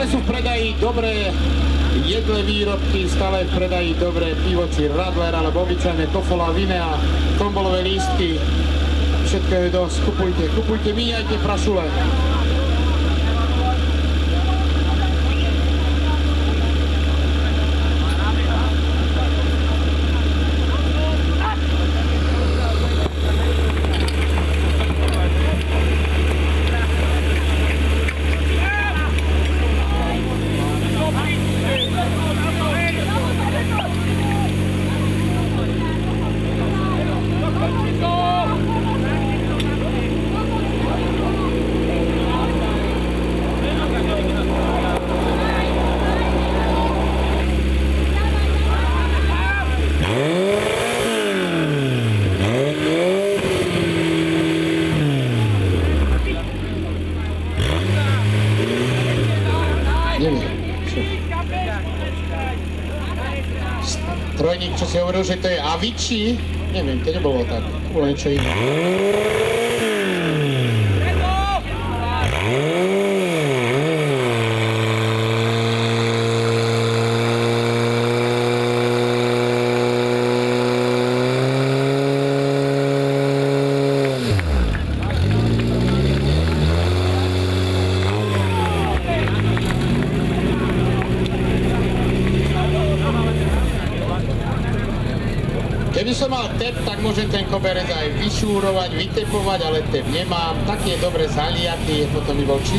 Stále sú v predaji dobré jedlé výrobky, stále v predaji dobré pivo, či Radler, alebo obyčajné Tofola, Vinea, tombolové lístky. Všetko je dosť, kupujte, míňajte prašule. Trojník, čo si hovoril, že to je Avicii? Neviem, to nebolo tak. Bolo niečo iné. Keby som mal tep, tak môžem ten koberec aj vyšúrovať, vytepovať, ale tep nemám. Tak je dobre zaliatý, potom by bol čistý.